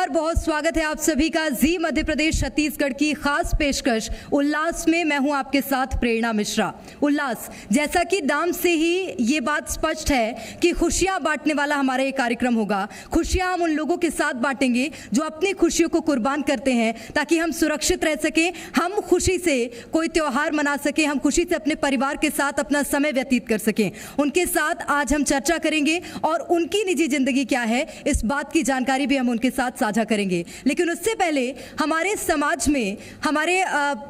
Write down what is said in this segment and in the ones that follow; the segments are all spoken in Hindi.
बार बहुत स्वागत है आप सभी का जी मध्य प्रदेश छत्तीसगढ़ की खास पेशकश उल्लास में। मैं हूं आपके साथ प्रेरणा मिश्रा। उल्लास, जैसा कि नाम से ही ये बात स्पष्ट है कि खुशियां बांटने वाला हमारा ये कार्यक्रम होगा। खुशियां हम उन लोगों के साथ बांटेंगे जो अपनी खुशियों को कुर्बान करते हैं ताकि हम सुरक्षित रह सकें, हम खुशी से कोई त्योहार मना सकें, हम खुशी से अपने परिवार के साथ अपना समय व्यतीत कर सकें। उनके साथ आज हम चर्चा करेंगे और उनकी निजी जिंदगी क्या है इस बात की जानकारी भी हम उनके साथ साझा करेंगे। लेकिन उससे पहले हमारे समाज में, हमारे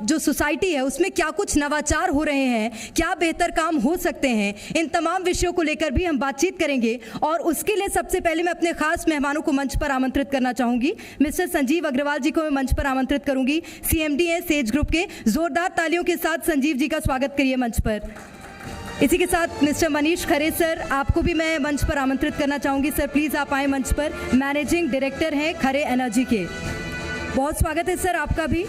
जो सोसाइटी है उसमें क्या कुछ नवाचार हो रहे हैं, क्या बेहतर काम हो सकते हैं, इन तमाम विषयों को लेकर भी हम बातचीत करेंगे। और उसके लिए सबसे पहले मैं अपने खास मेहमानों को मंच पर आमंत्रित करना चाहूंगी। मिस्टर संजीव अग्रवाल जी को मैं मंच पर आमंत्रित करूंगी। सीएमडी है सेज ग्रुप के। जोरदार तालियों के साथ संजीव जी का स्वागत करिए मंच पर। इसी के साथ मिस्टर मनीष खरे सर, आपको भी मैं मंच पर आमंत्रित करना चाहूंगी। सर प्लीज आप आए मंच पर। मैनेजिंग डायरेक्टर हैं खरे एनर्जी के। बहुत स्वागत है सर आपका भी।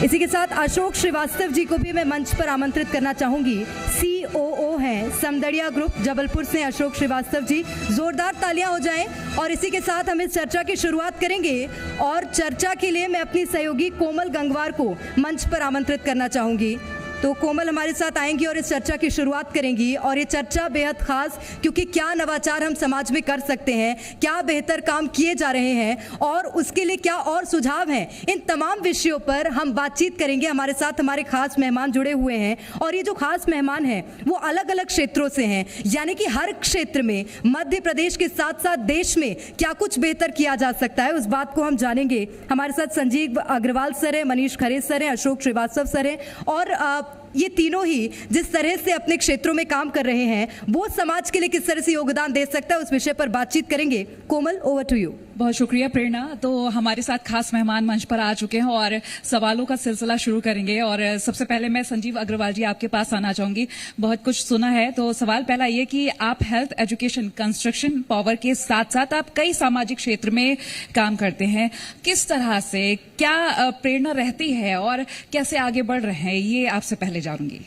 इसी के साथ अशोक श्रीवास्तव जी को भी मैं मंच पर आमंत्रित करना चाहूंगी। COO हैं समदड़िया ग्रुप जबलपुर से अशोक श्रीवास्तव जी। जोरदार तालियां हो जाएं। और इसी के साथ हम इस चर्चा की शुरुआत करेंगे और चर्चा के लिए मैं अपनी सहयोगी कोमल गंगवार को मंच पर आमंत्रित करना चाहूंगी। तो कोमल हमारे साथ आएंगी और इस चर्चा की शुरुआत करेंगी। और ये चर्चा बेहद खास, क्योंकि क्या नवाचार हम समाज में कर सकते हैं, क्या बेहतर काम किए जा रहे हैं और उसके लिए क्या और सुझाव हैं, इन तमाम विषयों पर हम बातचीत करेंगे। हमारे साथ हमारे खास मेहमान जुड़े हुए हैं और ये जो खास मेहमान हैं वो अलग अलग क्षेत्रों से हैं, यानी कि हर क्षेत्र में मध्य प्रदेश के साथ साथ देश में क्या कुछ बेहतर किया जा सकता है उस बात को हम जानेंगे। हमारे साथ संजीव अग्रवाल सर है, मनीष खरे सर है, अशोक श्रीवास्तव सर है। और ये तीनों ही जिस तरह से अपने क्षेत्रों में काम कर रहे हैं वो समाज के लिए किस तरह से योगदान दे सकता है उस विषय पर बातचीत करेंगे। कोमल, ओवर टू यू। बहुत शुक्रिया प्रेरणा। तो हमारे साथ खास मेहमान मंच पर आ चुके हैं और सवालों का सिलसिला शुरू करेंगे। और सबसे पहले मैं संजीव अग्रवाल जी आपके पास आना चाहूंगी। बहुत कुछ सुना है, तो सवाल पहला ये कि आप हेल्थ, एजुकेशन, कंस्ट्रक्शन, पावर के साथ साथ आप कई सामाजिक क्षेत्र में काम करते हैं। किस तरह से क्या प्रेरणा रहती है और कैसे आगे बढ़ रहे हैं, ये आपसे पहले जानूंगी।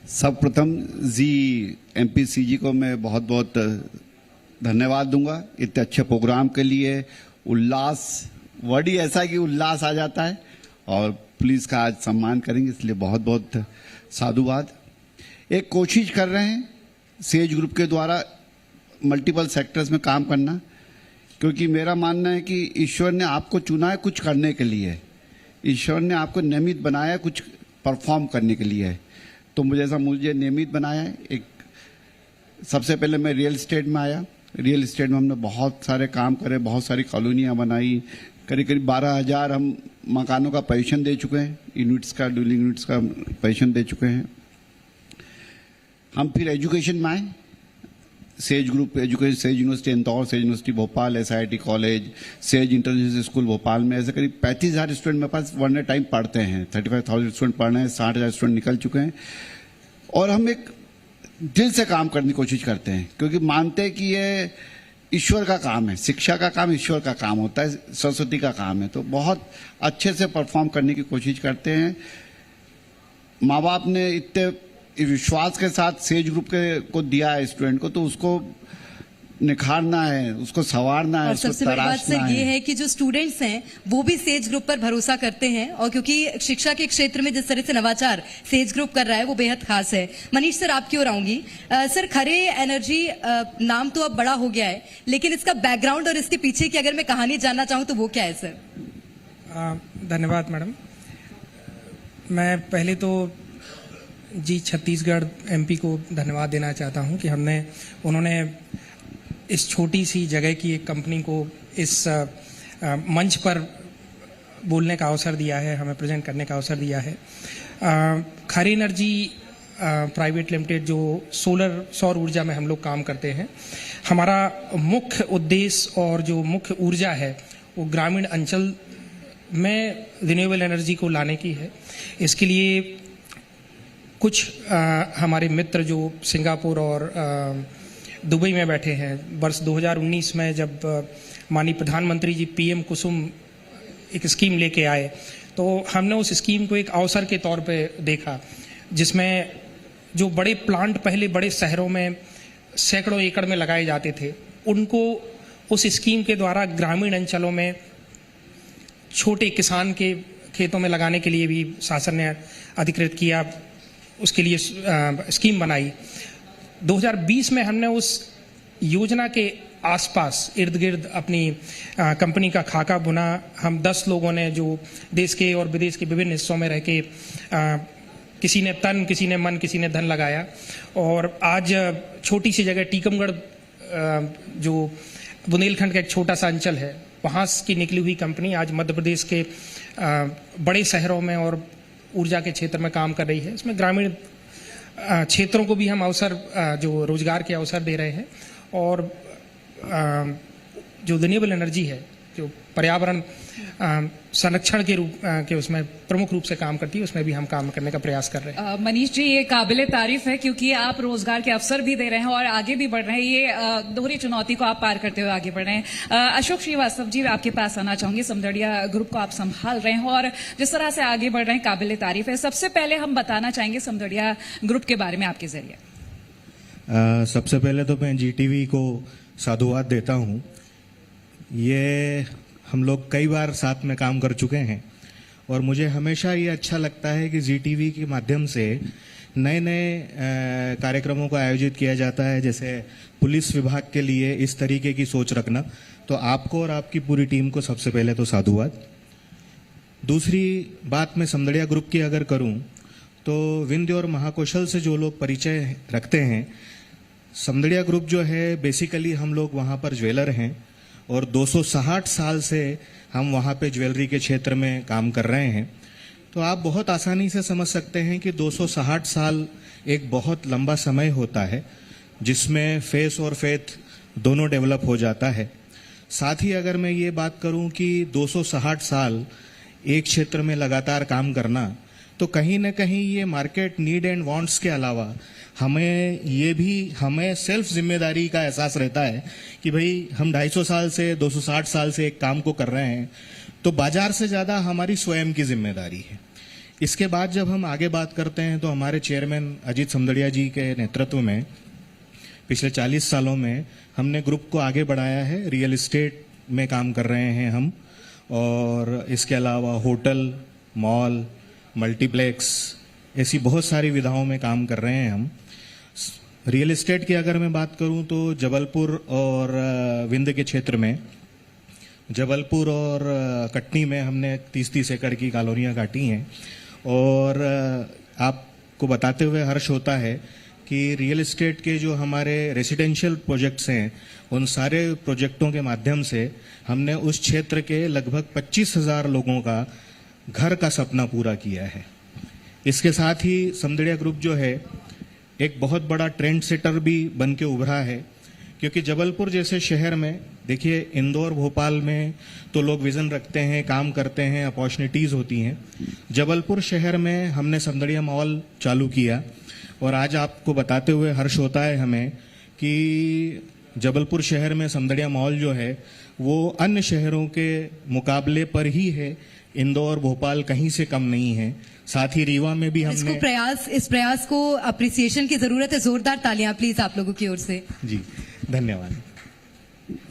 सर्वप्रथम MPC जी को मैं बहुत बहुत धन्यवाद दूंगा इतने अच्छे प्रोग्राम के लिए। उल्लास वर्ड ही ऐसा है कि उल्लास आ जाता है और पुलिस का आज सम्मान करेंगे, इसलिए बहुत बहुत साधुवाद। एक कोशिश कर रहे हैं सेज ग्रुप के द्वारा मल्टीपल सेक्टर्स में काम करना, क्योंकि मेरा मानना है कि ईश्वर ने आपको चुना है कुछ करने के लिए, ईश्वर ने आपको नियमित बनाया है कुछ परफॉर्म करने के लिए है। तो मुझे नियमित बनाया है। एक सबसे पहले मैं रियल एस्टेट में आया। रियल एस्टेट में हमने बहुत सारे काम करे, बहुत सारी कॉलोनियाँ बनाई, करीब करीब 12,000 हम मकानों का पोजीशन दे चुके हैं, यूनिट्स का, डुलिंग यूनिट्स का पोजीशन दे चुके हैं। हम फिर एजुकेशन में आए। Says group education, says university Indore, says university Bhopal, SIT college, says international school Bhopal में ऐसे करीब 35,000 स्टूडेंट मेरे पास वन टाइम पढ़ते हैं। 35,000 स्टूडेंट पढ़ रहे हैं, 60,000 स्टूडेंट निकल चुके हैं। और हम एक दिल से काम करने की कोशिश करते हैं, क्योंकि मानते हैं कि ये ईश्वर का काम है, शिक्षा का काम ईश्वर का काम होता है, सरस्वती का काम है। तो बहुत अच्छे से परफॉर्म करने की कोशिश करते हैं। माँ बाप ने इतने विश्वास के साथ सेज ग्रुप के को दिया है स्टूडेंट को, तो उसको निखारना है, उसको संवारना है, और सबसे बड़ी बात सर ये है कि जो स्टूडेंट्स हैं वो भी सेज ग्रुप पर भरोसा करते हैं। और क्योंकि शिक्षा के क्षेत्र में जिस तरह से नवाचार सेज ग्रुप कर रहा है वो बेहद खास है। मनीष सर आपकी ओर आऊंगी। सर खरे एनर्जी नाम तो अब बड़ा हो गया है, लेकिन इसका बैकग्राउंड और इसके पीछे की अगर मैं कहानी जानना चाहूँ तो वो क्या है सर? धन्यवाद मैडम। मैं पहले तो छत्तीसगढ़ MP को धन्यवाद देना चाहता हूँ कि उन्होंने इस छोटी सी जगह की एक कंपनी को इस मंच पर बोलने का अवसर दिया है, हमें प्रेजेंट करने का अवसर दिया है। खरे एनर्जी प्राइवेट लिमिटेड जो सौर ऊर्जा में हम लोग काम करते हैं, हमारा मुख्य उद्देश्य और जो मुख्य ऊर्जा है वो ग्रामीण अंचल में रिन्यूएबल एनर्जी को लाने की है। इसके लिए कुछ हमारे मित्र जो सिंगापुर और दुबई में बैठे हैं, वर्ष 2019 में जब माननीय प्रधानमंत्री जी PM कुसुम एक स्कीम लेके आए, तो हमने उस स्कीम को एक अवसर के तौर पे देखा, जिसमें जो बड़े प्लांट पहले बड़े शहरों में सैकड़ों एकड़ में लगाए जाते थे, उनको उस स्कीम के द्वारा ग्रामीण अंचलों में छोटे किसान के खेतों में लगाने के लिए भी शासन ने अधिकृत किया, उसके लिए स्कीम बनाई। 2020 में हमने उस योजना के आसपास इर्द गिर्द अपनी कंपनी का खाका बुना। हम 10 लोगों ने जो देश के और विदेश के विभिन्न हिस्सों में रह के किसी ने तन, किसी ने मन, किसी ने धन लगाया, और आज छोटी सी जगह टीकमगढ़ जो बुंदेलखंड का एक छोटा सा अंचल है, वहाँ की निकली हुई कंपनी आज मध्य प्रदेश के बड़े शहरों में और ऊर्जा के क्षेत्र में काम कर रही है। इसमें ग्रामीण क्षेत्रों को भी हम अवसर, जो रोजगार के अवसर दे रहे हैं, और जो रिन्यूएबल एनर्जी है, जो पर्यावरण संरक्षण के रूप के उसमें प्रमुख रूप से काम करती है, उसमें भी हम काम करने का प्रयास कर रहे हैं। मनीष जी, ये काबिले तारीफ है क्योंकि आप रोजगार के अवसर भी दे रहे हैं और आगे भी बढ़ रहे हैं। ये दोहरी चुनौती को आप पार करते हुए आगे बढ़ रहे हैं। अशोक श्रीवास्तव जी, आपके पास आना चाहूंगी। समदड़िया ग्रुप को आप संभाल रहे हैं और जिस तरह से आगे बढ़ रहे हैं, काबिले तारीफ है। सबसे पहले हम बताना चाहेंगे समदड़िया ग्रुप के बारे में आपके जरिए। सबसे पहले तो मैं जीटीवी को साधुवाद देता हूं। ये हम लोग कई बार साथ में काम कर चुके हैं और मुझे हमेशा ये अच्छा लगता है कि जीटीवी के माध्यम से नए नए कार्यक्रमों को आयोजित किया जाता है। जैसे पुलिस विभाग के लिए इस तरीके की सोच रखना, तो आपको और आपकी पूरी टीम को सबसे पहले तो साधुवाद। दूसरी बात मैं समदड़िया ग्रुप की अगर करूं तो विंध्य और महाकौशल से जो लोग परिचय रखते हैं, समदड़िया ग्रुप जो है बेसिकली हम लोग वहाँ पर ज्वेलर हैं और 260 साल से हम वहाँ पे ज्वेलरी के क्षेत्र में काम कर रहे हैं। तो आप बहुत आसानी से समझ सकते हैं कि 260 साल एक बहुत लंबा समय होता है जिसमें फेस और फेथ दोनों डेवलप हो जाता है। साथ ही अगर मैं ये बात करूं कि 260 साल एक क्षेत्र में लगातार काम करना, तो कहीं ना कहीं ये मार्केट नीड एंड वांट्स के अलावा हमें सेल्फ जिम्मेदारी का एहसास रहता है कि भाई हम 250 साल से 260 साल से एक काम को कर रहे हैं, तो बाजार से ज्यादा हमारी स्वयं की जिम्मेदारी है। इसके बाद जब हम आगे बात करते हैं तो हमारे चेयरमैन अजीत समदड़िया जी के नेतृत्व में पिछले 40 सालों में हमने ग्रुप को आगे बढ़ाया है। रियल एस्टेट में काम कर रहे हैं हम, और इसके अलावा होटल, मॉल, मल्टीप्लेक्स, ऐसी बहुत सारी विधाओं में काम कर रहे हैं हम। रियल एस्टेट की अगर मैं बात करूं तो जबलपुर और विंध्य के क्षेत्र में, जबलपुर और कटनी में हमने 30-30 एकड़ की कॉलोनियां काटी हैं। और आपको बताते हुए हर्ष होता है कि रियल एस्टेट के जो हमारे रेसिडेंशियल प्रोजेक्ट्स हैं, उन सारे प्रोजेक्टों के माध्यम से हमने उस क्षेत्र के लगभग 25,000 लोगों का घर का सपना पूरा किया है। इसके साथ ही समदड़िया ग्रुप जो है एक बहुत बड़ा ट्रेंड सेटर भी बन के उभरा है, क्योंकि जबलपुर जैसे शहर में, देखिए इंदौर, भोपाल में तो लोग विजन रखते हैं, काम करते हैं, अपॉर्चुनिटीज होती हैं। जबलपुर शहर में हमने समदड़िया मॉल चालू किया और आज आपको बताते हुए हर्ष होता है हमें कि जबलपुर शहर में समदड़िया मॉल जो है वो अन्य शहरों के मुकाबले पर ही है। इंदौर, भोपाल कहीं से कम नहीं है। साथ ही रीवा में भी हमने इस प्रयास को अप्रिसिएशन की जरूरत है। जोरदार तालियां प्लीज आप लोगों की ओर से। जी धन्यवाद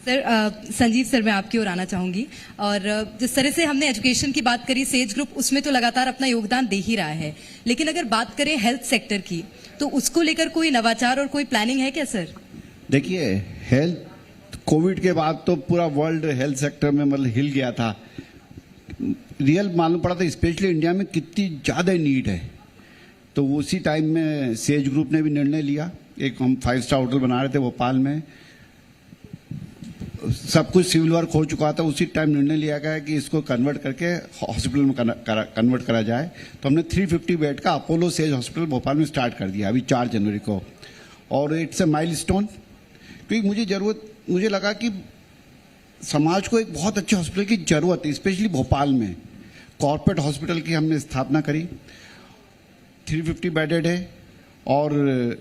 सर। संजीव सर, मैं आपकी ओर आना चाहूंगी। और जिस तरह से हमने एजुकेशन की बात करी, सेज ग्रुप उसमें तो लगातार अपना योगदान दे ही रहा है, लेकिन अगर बात करें हेल्थ सेक्टर की, तो उसको लेकर कोई नवाचार और कोई प्लानिंग है क्या सर? देखिए, हेल्थ कोविड के बाद तो पूरा वर्ल्ड हेल्थ सेक्टर में मतलब हिल गया था। रियल मालूम पड़ा था स्पेशली इंडिया में कितनी ज़्यादा नीड है। तो उसी टाइम में सेज ग्रुप ने भी निर्णय लिया। एक हम 5 स्टार होटल बना रहे थे भोपाल में, सब कुछ सिविल वर्क हो चुका था। उसी टाइम निर्णय लिया गया कि इसको कन्वर्ट करके हॉस्पिटल में कन्वर्ट करा जाए। तो हमने 350 बेड का अपोलो सेज हॉस्पिटल भोपाल में स्टार्ट कर दिया अभी 4 जनवरी को। और इट्स ए माइलस्टोन, क्योंकि मुझे लगा कि समाज को एक बहुत अच्छे हॉस्पिटल की जरूरत है। स्पेशली भोपाल में कॉर्पोरेट हॉस्पिटल की हमने स्थापना करी, 350 बेडेड है। और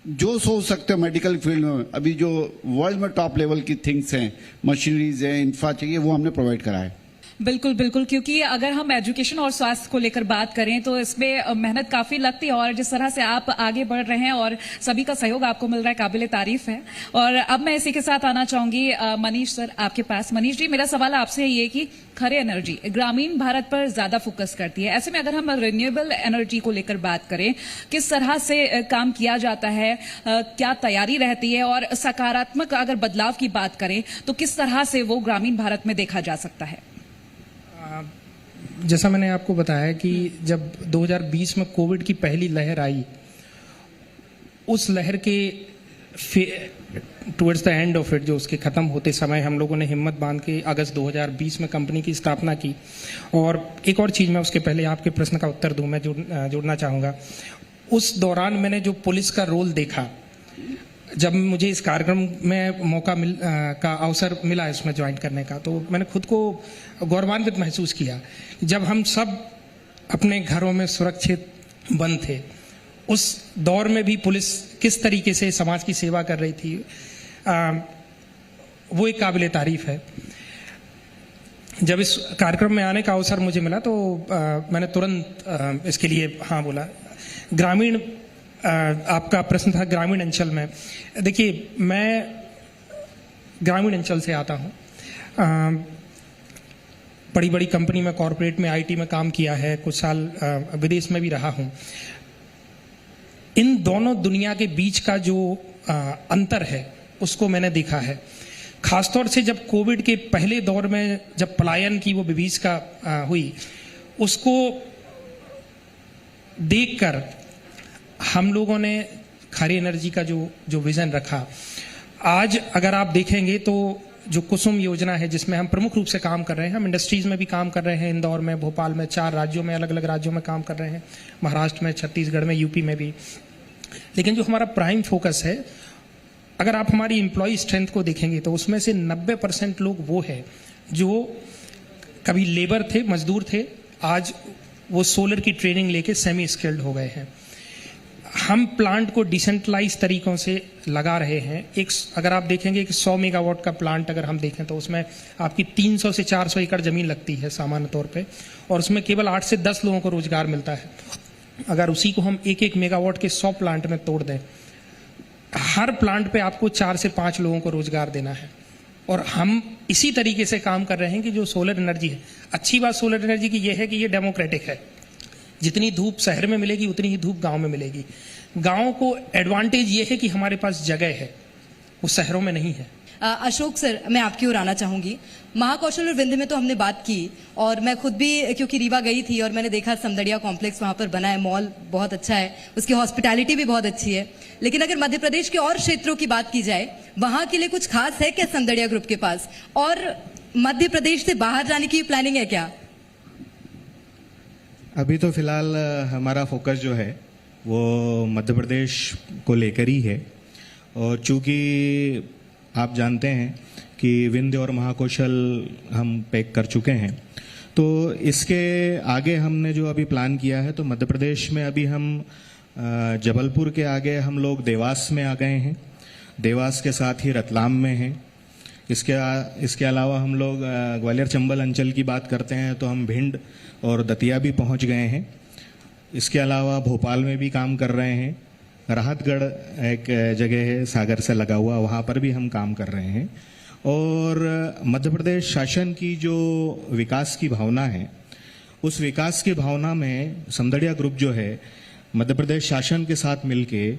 जो सोच सकते हो मेडिकल फील्ड में, अभी जो वर्ल्ड में टॉप लेवल की थिंग्स हैं, मशीनरीज हैं, इंफ्रा चाहिए, वो हमने प्रोवाइड करा है। बिल्कुल बिल्कुल, क्योंकि अगर हम एजुकेशन और स्वास्थ्य को लेकर बात करें तो इसमें मेहनत काफी लगती है और जिस तरह से आप आगे बढ़ रहे हैं और सभी का सहयोग आपको मिल रहा है, काबिले तारीफ है। और अब मैं इसी के साथ आना चाहूंगी मनीष सर आपके पास। मनीष जी, मेरा सवाल आपसे ये कि खरे एनर्जी ग्रामीण भारत पर ज्यादा फोकस करती है, ऐसे में अगर हम रिन्यूएबल एनर्जी को लेकर बात करें, किस तरह से काम किया जाता है, क्या तैयारी रहती है और सकारात्मक अगर बदलाव की बात करें तो किस तरह से वो ग्रामीण भारत में देखा जा सकता है? जैसा मैंने आपको बताया कि जब 2020 में कोविड की पहली लहर आई, उस लहर के towards the end of it, जो उसके ख़त्म होते समय हम लोगों ने हिम्मत बांध के अगस्त 2020 में कंपनी की स्थापना की। और एक और चीज़ मैं उसके पहले आपके प्रश्न का उत्तर दूं, मैं जोड़ना चाहूँगा। उस दौरान मैंने जो पुलिस का रोल देखा, जब मुझे इस कार्यक्रम में मौका का अवसर मिला इसमें ज्वाइन करने का, तो मैंने खुद को गौरवान्वित महसूस किया। जब हम सब अपने घरों में सुरक्षित बंद थे, उस दौर में भी पुलिस किस तरीके से समाज की सेवा कर रही थी, वो एक काबिले तारीफ है। जब इस कार्यक्रम में आने का अवसर मुझे मिला तो मैंने तुरंत इसके लिए हाँ बोला। ग्रामीण आपका प्रश्न था ग्रामीण अंचल में। देखिए, मैं ग्रामीण अंचल से आता हूँ। बड़ी बड़ी कंपनी में, कॉरपोरेट में, आईटी में काम किया है, कुछ साल विदेश में भी रहा हूँ। इन दोनों दुनिया के बीच का जो अंतर है उसको मैंने देखा है। खासतौर से जब कोविड के पहले दौर में जब पलायन की वो विभीषिका हुई, उसको देखकर हम लोगों ने खरी एनर्जी का जो विजन रखा। आज अगर आप देखेंगे तो जो कुसुम योजना है, जिसमें हम प्रमुख रूप से काम कर रहे हैं, हम इंडस्ट्रीज में भी काम कर रहे हैं, इंदौर में, भोपाल में, 4 राज्यों में, अलग अलग राज्यों में काम कर रहे हैं, महाराष्ट्र में, छत्तीसगढ़ में, यूपी में भी। लेकिन जो हमारा प्राइम फोकस है, अगर आप हमारी एम्प्लॉय स्ट्रेंथ को देखेंगे तो उसमें से 90% लोग वो है जो कभी लेबर थे, मजदूर थे, आज वो सोलर की ट्रेनिंग लेके सेमी स्किल्ड हो गए हैं। हम प्लांट को डिसेंट्रलाइज तरीकों से लगा रहे हैं। अगर आप देखेंगे कि 100 मेगावाट का प्लांट अगर हम देखें तो उसमें आपकी 300 से 400 एकड़ जमीन लगती है सामान्य तौर पे, और उसमें केवल 8 से 10 लोगों को रोजगार मिलता है। अगर उसी को हम 1-1 मेगावाट के 100 प्लांट में तोड़ दें, हर प्लांट पे आपको 4 से 5 लोगों को रोजगार देना है। और हम इसी तरीके से काम कर रहे हैं कि जो सोलर एनर्जी है, अच्छी बात सोलर एनर्जी की यह है कि ये डेमोक्रेटिक है। जितनी धूप शहर में मिलेगी उतनी ही धूप गांव में मिलेगी। गांव को एडवांटेज ये है कि हमारे पास जगह है, वो शहरों में नहीं है। अशोक सर, मैं आपकी ओर आना चाहूंगी। महाकौशल और विंध्य में तो हमने बात की, और मैं खुद भी क्योंकि रीवा गई थी और मैंने देखा समदड़िया कॉम्प्लेक्स वहां पर बना है, मॉल बहुत अच्छा है, उसकी हॉस्पिटैलिटी भी बहुत अच्छी है। लेकिन अगर मध्य प्रदेश के और क्षेत्रों की बात की जाए, वहां के लिए कुछ खास है क्या समदड़िया ग्रुप के पास, और मध्य प्रदेश से बाहर जाने की प्लानिंग है क्या? अभी तो फिलहाल हमारा फोकस जो है वो मध्य प्रदेश को लेकर ही है। और चूंकि आप जानते हैं कि विंध्य और महाकौशल हम पैक कर चुके हैं, तो इसके आगे हमने जो अभी प्लान किया है, तो मध्य प्रदेश में अभी हम जबलपुर के आगे हम लोग देवास में आ गए हैं, देवास के साथ ही रतलाम में हैं। इसके अलावा हम लोग ग्वालियर चंबल अंचल की बात करते हैं तो हम भिंड और दतिया भी पहुंच गए हैं। इसके अलावा भोपाल में भी काम कर रहे हैं। राहतगढ़ एक जगह है सागर से लगा हुआ, वहाँ पर भी हम काम कर रहे हैं। और मध्य प्रदेश शासन की जो विकास की भावना है, उस विकास की भावना में समदड़िया ग्रुप जो है मध्य प्रदेश शासन के साथ मिलके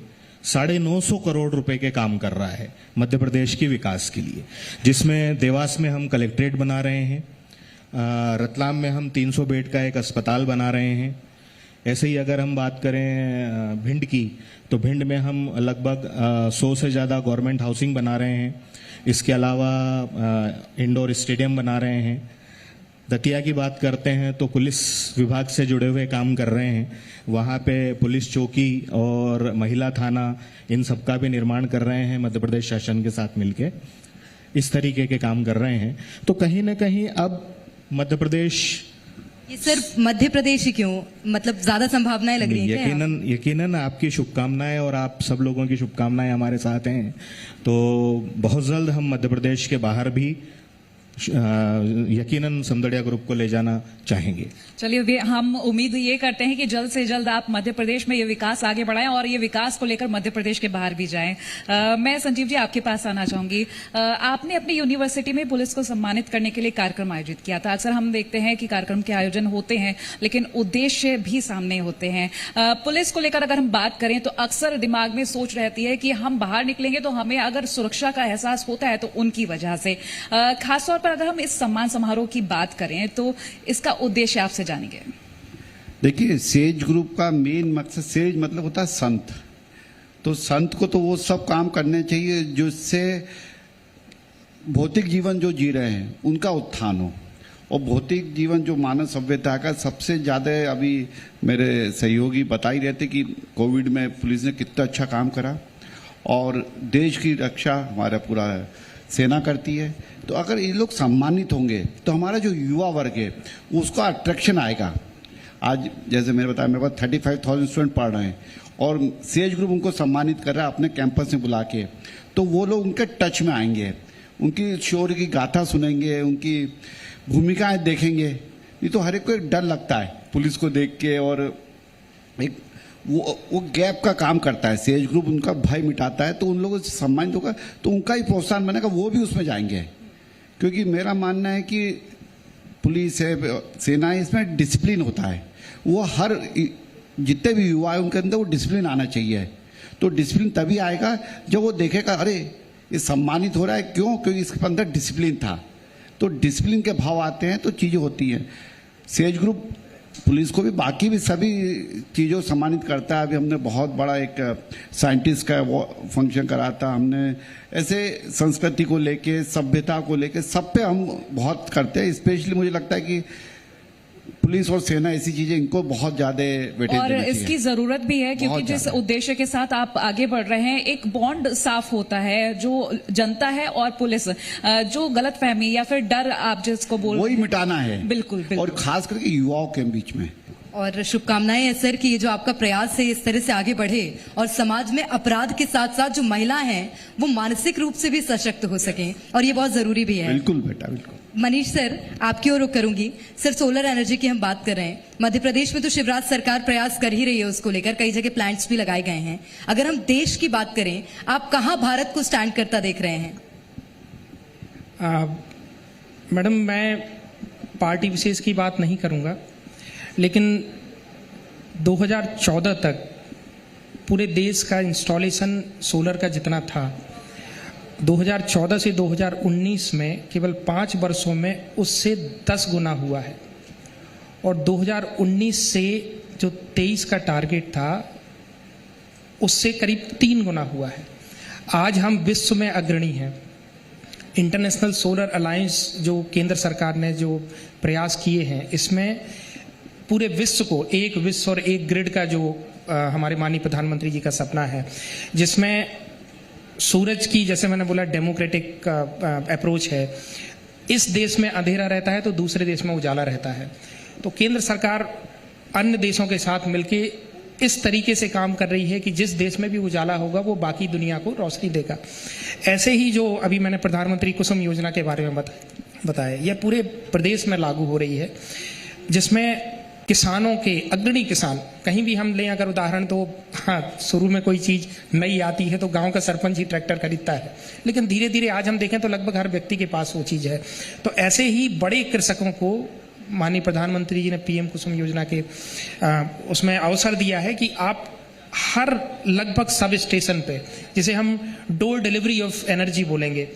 950 करोड़ रुपए के काम कर रहा है मध्य प्रदेश के विकास के लिए, जिसमें देवास में हम कलेक्ट्रेट बना रहे हैं, रतलाम में हम 300 बेड का एक अस्पताल बना रहे हैं। ऐसे ही अगर हम बात करें भिंड की, तो भिंड में हम लगभग 100 से ज़्यादा गवर्नमेंट हाउसिंग बना रहे हैं। इसके अलावा इंडोर स्टेडियम बना रहे हैं। दतिया की बात करते हैं तो पुलिस विभाग से जुड़े हुए काम कर रहे हैं, वहाँ पे पुलिस चौकी और महिला थाना, इन सब का भी निर्माण कर रहे हैं मध्य प्रदेश शासन के साथ मिलके। इस तरीके के काम कर रहे हैं। तो कहीं ना कहीं अब मध्य प्रदेश, ये सिर्फ मध्य प्रदेश ही क्यों, मतलब ज्यादा संभावनाएं लग रही हैं? यकीनन आपकी शुभकामनाएं और आप सब लोगों की शुभकामनाएं हमारे साथ हैं। तो बहुत जल्द हम मध्य प्रदेश के बाहर भी यकीनन समदड़िया ग्रुप को ले जाना चाहेंगे। चलिए, हम उम्मीद ये करते हैं कि जल्द से जल्द आप मध्य प्रदेश में ये विकास आगे बढ़ाएं और ये विकास को लेकर मध्य प्रदेश के बाहर भी जाएं। मैं संजीव जी आपके पास आना चाहूंगी। आपने अपनी यूनिवर्सिटी में पुलिस को सम्मानित करने के लिए कार्यक्रम आयोजित किया था। अक्सर हम देखते हैं कि कार्यक्रम के आयोजन होते हैं लेकिन उद्देश्य भी सामने होते हैं। पुलिस को लेकर अगर हम बात करें तो अक्सर दिमाग में सोच रहती है कि हम बाहर निकलेंगे तो हमें अगर सुरक्षा का एहसास होता है तो उनकी वजह से। खासतौर पर अगर हम इस सम्मान समारोह की बात करें तो इसका उद्देश्य आपसे जानेंगे। देखिए, सेज ग्रुप का मेन मकसद, सेज मतलब होता है संत, तो संत को तो वो सब काम करने चाहिए जिससे भौतिक जीवन जो जी रहे हैं उनका उत्थान हो। और भौतिक जीवन जो मानव सभ्यता का सबसे ज़्यादा, अभी मेरे सहयोगी बता ही रहते कि कोविड में पुलिस ने कितना अच्छा काम करा और देश की रक्षा हमारा पूरा सेना करती है। तो अगर ये लोग सम्मानित होंगे तो हमारा जो युवा वर्ग है उसका अट्रैक्शन आएगा। आज जैसे मैंने बताया, मेरे पास 35,000 स्टूडेंट पढ़ रहे हैं और सेज ग्रुप उनको सम्मानित कर रहा है अपने कैंपस में बुला के, तो वो लोग उनके टच में आएंगे, उनकी शौर्य की गाथा सुनेंगे, उनकी भूमिकाएं देखेंगे। नहीं तो हर एक को एक डर लगता है पुलिस को देख के, और एक वो गैप का काम करता है। सेज ग्रुप उनका भय मिटाता है, तो उन लोगों से सम्मानित होगा तो उनका ही प्रोत्साहन बनेगा, वो भी उसमें जाएंगे। क्योंकि मेरा मानना है कि पुलिस है, सेना है, इसमें डिसिप्लिन होता है। वो हर जितने भी युवा है उनके अंदर वो डिसिप्लिन आना चाहिए। तो डिसिप्लिन तभी आएगा जब वो देखेगा अरे ये सम्मानित हो रहा है, क्यों? क्योंकि इसके अंदर डिसिप्लिन था। तो डिसिप्लिन के भाव आते हैं तो चीज़ें होती हैं। सेज ग्रुप पुलिस को भी, बाकी भी सभी चीज़ों सम्मानित करता है। अभी हमने बहुत बड़ा एक साइंटिस्ट का वो फंक्शन करा था, हमने ऐसे संस्कृति को लेके, सभ्यता को लेके, सब पे हम बहुत करते हैं। स्पेशली मुझे लगता है कि पुलिस और सेना ऐसी चीजें, इनको बहुत ज्यादा वेटेज और देना चाहिए। इसकी जरूरत भी है क्योंकि बहुत जिस ज्यादा। उद्देश्य के साथ आप आगे बढ़ रहे हैं, एक बॉन्ड साफ होता है जो जनता है और पुलिस, जो गलतफहमी या फिर डर आप जिसको बोल वही मिटाना है। बिल्कुल, बिल्कुल। और खास करके युवाओं के बीच में। और शुभकामनाएं हैं सर कि ये जो आपका प्रयास है इस तरह से आगे बढ़े और समाज में अपराध के साथ साथ जो महिलाएं हैं वो मानसिक रूप से भी सशक्त हो सकें, और ये बहुत जरूरी भी है। बिल्कुल बेटा, बिल्कुल। मनीष सर, आपकी ओर रुख करूंगी। सर, सोलर एनर्जी की हम बात कर रहे हैं, मध्य प्रदेश में तो शिवराज सरकार प्रयास कर ही रही है उसको लेकर, कई जगह प्लांट्स भी लगाए गए हैं। अगर हम देश की बात करें, आप कहां भारत को स्टैंड करता देख रहे हैं? मैडम, मैं पार्टी विशेष की बात नहीं करूंगा, लेकिन 2014 तक पूरे देश का इंस्टॉलेशन सोलर का जितना था, 2014 से 2019 में केवल 5 वर्षों में उससे 10 गुना हुआ है। और 2019 से जो 23 का टारगेट था उससे करीब 3 गुना हुआ है। आज हम विश्व में अग्रणी हैं। इंटरनेशनल सोलर अलायंस जो केंद्र सरकार ने जो प्रयास किए हैं, इसमें पूरे विश्व को एक विश्व और एक ग्रिड का जो हमारे माननीय प्रधानमंत्री जी का सपना है, जिसमें सूरज की, जैसे मैंने बोला, डेमोक्रेटिक अप्रोच है। इस देश में अंधेरा रहता है तो दूसरे देश में उजाला रहता है। तो केंद्र सरकार अन्य देशों के साथ मिलके इस तरीके से काम कर रही है कि जिस देश में भी उजाला होगा वो बाकी दुनिया को रोशनी देगा। ऐसे ही जो अभी मैंने प्रधानमंत्री कुसुम योजना के बारे में बताया, यह पूरे प्रदेश में लागू हो रही है, जिसमें किसानों के, अग्रणी किसान, कहीं भी हम लें अगर उदाहरण, तो हाँ, शुरू में कोई चीज नई आती है तो गांव का सरपंच ही ट्रैक्टर खरीदता है, लेकिन धीरे धीरे आज हम देखें तो लगभग हर व्यक्ति के पास वो चीज है। तो ऐसे ही बड़े कृषकों को माननीय प्रधानमंत्री जी ने पीएम कुसुम योजना के उसमें अवसर दिया है कि आप हर लगभग सब स्टेशन पे, जिसे हम डोर डिलीवरी ऑफ एनर्जी बोलेंगे,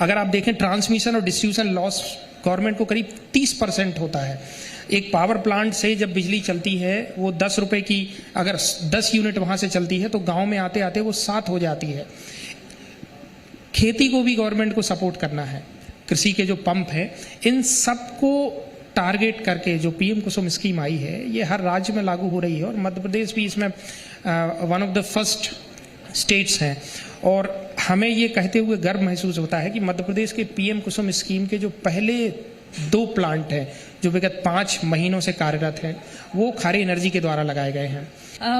अगर आप देखें ट्रांसमिशन और डिस्ट्रीब्यूशन लॉस गवर्नमेंट को करीब 30% होता है। एक पावर प्लांट से जब बिजली चलती है वो 10 रुपए की, अगर 10 यूनिट वहां से चलती है तो गांव में आते आते वो 7 हो जाती है। खेती को भी गवर्नमेंट को सपोर्ट करना है, कृषि के जो पंप है, इन सबको टारगेट करके जो पीएम कुसुम स्कीम आई है, ये हर राज्य में लागू हो रही है और मध्य प्रदेश भी इसमें one of the first states हैं। और हमें ये कहते हुए गर्व महसूस होता है कि मध्य प्रदेश के पीएम कुसुम स्कीम के जो पहले 2 प्लांट हैं जो विगत 5 महीनों से कार्यरत है, वो खारी एनर्जी के द्वारा लगाए गए हैं।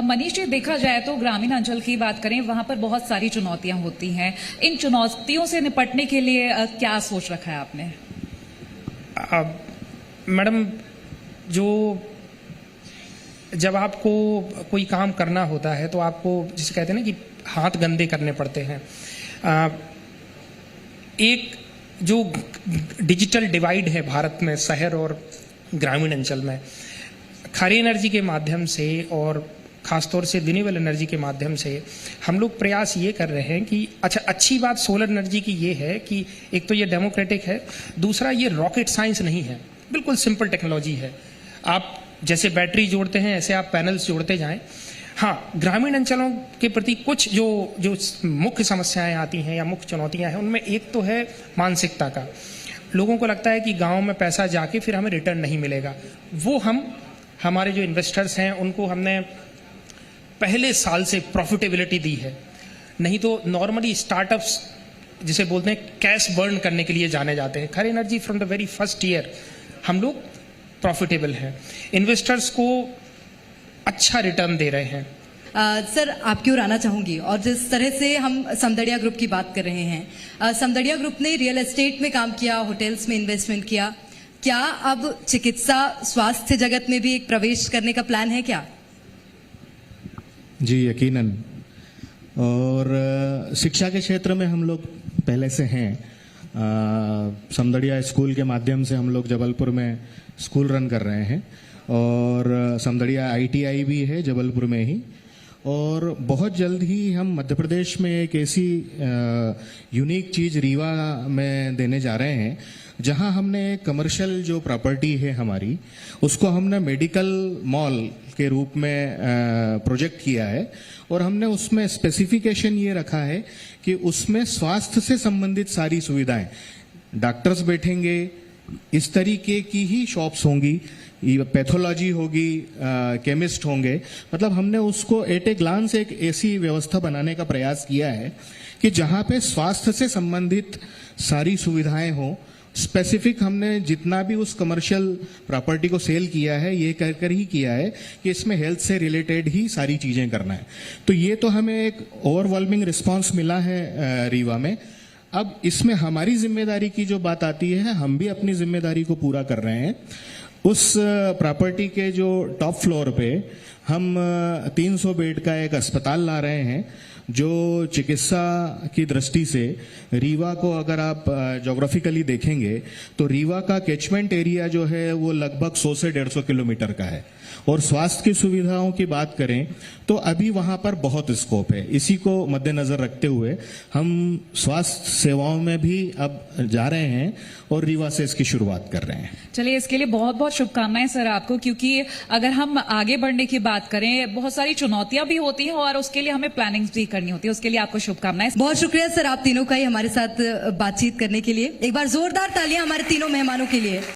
मनीष जी, देखा जाए तो ग्रामीण अंचल की बात करें, वहां पर बहुत सारी चुनौतियां होती हैं। इन चुनौतियों से निपटने के लिए क्या सोच रखा है आपने? मैडम, जब आपको कोई काम करना होता है तो आपको, जिसे कहते हैं ना कि हाथ गंदे करने पड़ते हैं। एक जो डिजिटल डिवाइड है भारत में, शहर और ग्रामीण अंचल में, खारी एनर्जी के माध्यम से और खासतौर से रिन्यूएबल एनर्जी के माध्यम से हम लोग प्रयास ये कर रहे हैं कि अच्छी बात सोलर एनर्जी की ये है कि एक तो ये डेमोक्रेटिक है, दूसरा ये रॉकेट साइंस नहीं है, बिल्कुल सिंपल टेक्नोलॉजी है। आप जैसे बैटरी जोड़ते हैं ऐसे आप पैनल्स जोड़ते जाएं। हाँ, ग्रामीण अंचलों के प्रति कुछ जो मुख्य समस्याएं आती हैं या मुख्य चुनौतियां हैं, उनमें एक तो है मानसिकता का। लोगों को लगता है कि गांव में पैसा जाके फिर हमें रिटर्न नहीं मिलेगा। वो हमारे जो इन्वेस्टर्स हैं उनको हमने पहले साल से प्रॉफिटेबिलिटी दी है। नहीं तो नॉर्मली स्टार्टअप्स जिसे बोलते हैं कैश बर्न करने के लिए जाने जाते हैं। खारी energy from the very first year हम लोग प्रॉफिटेबल हैं, इन्वेस्टर्स को अच्छा रिटर्न दे रहे हैं। सर, आपकी ओर आना चाहूंगी, और जिस तरह से हम समदड़िया ग्रुप की बात कर रहे हैं, समदड़िया ग्रुप ने रियल एस्टेट में काम किया, होटल्स में इन्वेस्टमेंट किया, क्या अब चिकित्सा स्वास्थ्य जगत में भी एक प्रवेश करने का प्लान है क्या? जी यकीनन, और शिक्षा के क्षेत्र में हम लोग पहले से हैं। समदड़िया स्कूल के माध्यम से हम लोग जबलपुर में स्कूल रन कर रहे हैं, और समदड़िया ITI भी है जबलपुर में ही। और बहुत जल्द ही हम मध्य प्रदेश में एक ऐसी यूनिक चीज़ रीवा में देने जा रहे हैं, जहां हमने कमर्शियल जो प्रॉपर्टी है हमारी, उसको हमने मेडिकल मॉल के रूप में प्रोजेक्ट किया है। और हमने उसमें स्पेसिफिकेशन ये रखा है कि उसमें स्वास्थ्य से संबंधित सारी सुविधाएं, डॉक्टर्स बैठेंगे, इस तरीके की ही शॉप्स होंगी, पैथोलॉजी होगी, केमिस्ट होंगे। मतलब हमने उसको एट ए ग्लांस एक ऐसी व्यवस्था बनाने का प्रयास किया है कि जहां पे स्वास्थ्य से संबंधित सारी सुविधाएं हो। स्पेसिफिक हमने जितना भी उस कमर्शियल प्रॉपर्टी को सेल किया है, ये कर ही किया है कि इसमें हेल्थ से रिलेटेड ही सारी चीजें करना है। तो ये तो हमें एक ओवरवेलमिंग रिस्पांस मिला है रीवा में। अब इसमें हमारी जिम्मेदारी की जो बात आती है, हम भी अपनी जिम्मेदारी को पूरा कर रहे हैं। उस प्रॉपर्टी के जो टॉप फ्लोर पे हम 300 बेड का एक अस्पताल ला रहे हैं, जो चिकित्सा की दृष्टि से रीवा को अगर आप ज्योग्राफिकली देखेंगे तो रीवा का कैचमेंट एरिया जो है वो लगभग 100 से 150 किलोमीटर का है। और स्वास्थ्य की सुविधाओं की बात करें तो अभी वहां पर बहुत स्कोप है। इसी को मद्देनजर रखते हुए हम स्वास्थ्य सेवाओं में भी अब जा रहे हैं और रीवा से इसकी शुरुआत कर रहे हैं। चलिए, इसके लिए बहुत बहुत शुभकामनाएं सर आपको, क्योंकि अगर हम आगे बढ़ने की बात करें, बहुत सारी चुनौतियां भी होती हैं और उसके लिए हमें प्लानिंग भी करनी होती है। उसके लिए आपको शुभकामनाएं। बहुत शुक्रिया सर, आप तीनों का ही हमारे साथ बातचीत करने के लिए। एक बार जोरदार तालियां हमारे तीनों मेहमानों के लिए।